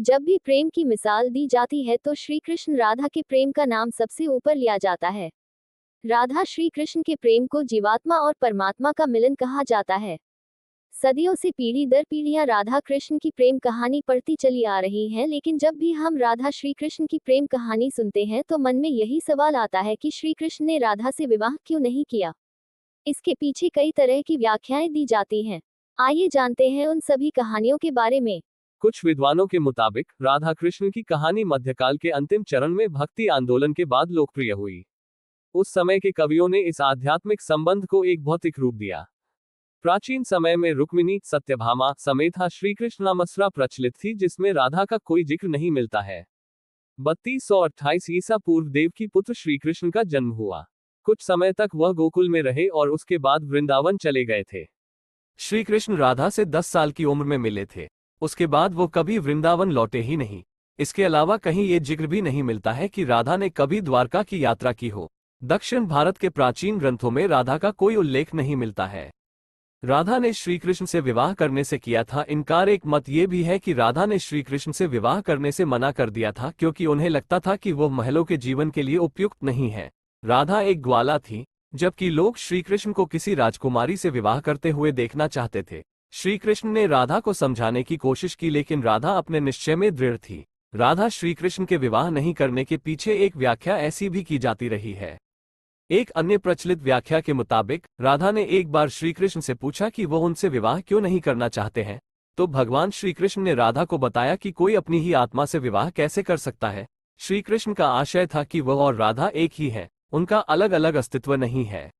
जब भी प्रेम की मिसाल दी जाती है तो श्री कृष्ण राधा के प्रेम का नाम सबसे ऊपर लिया जाता है। राधा श्री कृष्ण के प्रेम को जीवात्मा और परमात्मा का मिलन कहा जाता है। सदियों से पीढ़ी दर पीढ़ियां राधा कृष्ण की प्रेम कहानी पढ़ती चली आ रही हैं, लेकिन जब भी हम राधा श्री कृष्ण की प्रेम कहानी सुनते हैं तो मन में यही सवाल आता है कि श्री कृष्ण ने राधा से विवाह क्यों नहीं किया। इसके पीछे कई तरह की व्याख्याएं दी जाती हैं। आइए जानते हैं उन सभी कहानियों के बारे में। कुछ विद्वानों के मुताबिक राधा कृष्ण की कहानी मध्यकाल के अंतिम चरण में भक्ति आंदोलन के बाद लोकप्रिय हुई। उस समय के कवियों ने इस आध्यात्मिक संबंध को एक भौतिक रूप दिया। प्राचीन समय में रुक्मिणी, सत्यभामा समेत श्री कृष्णामसरा प्रचलित थी, जिसमें राधा का कोई जिक्र नहीं मिलता है। 3228 ईसा पूर्व देव की पुत्र श्री कृष्ण का जन्म हुआ। कुछ समय तक वह गोकुल में रहे और उसके बाद वृंदावन चले गए थे। श्री कृष्ण राधा से 10 साल की उम्र में मिले थे। उसके बाद वो कभी वृंदावन लौटे ही नहीं। इसके अलावा कहीं ये जिक्र भी नहीं मिलता है कि राधा ने कभी द्वारका की यात्रा की हो। दक्षिण भारत के प्राचीन ग्रंथों में राधा का कोई उल्लेख नहीं मिलता है। राधा ने श्री कृष्ण से विवाह करने से किया था इनकार। एक मत ये भी है कि राधा ने श्री कृष्ण से विवाह करने से मना कर दिया था क्योंकि उन्हें लगता था कि वो महलों के जीवन के लिए उपयुक्त नहीं है। राधा एक ग्वाला थी, जबकि लोग श्री कृष्ण को किसी राजकुमारी से विवाह करते हुए देखना चाहते थे। श्री कृष्ण ने राधा को समझाने की कोशिश की, लेकिन राधा अपने निश्चय में दृढ़ थी। राधा श्री कृष्ण के विवाह नहीं करने के पीछे एक व्याख्या ऐसी भी की जाती रही है। एक अन्य प्रचलित व्याख्या के मुताबिक राधा ने एक बार श्री कृष्ण से पूछा कि वो उनसे विवाह क्यों नहीं करना चाहते हैं, तो भगवान श्री कृष्ण ने राधा को बताया कि कोई अपनी ही आत्मा से विवाह कैसे कर सकता है। श्री कृष्ण का आशय था कि वह और राधा एक ही है, उनका अलग अलग अस्तित्व नहीं है।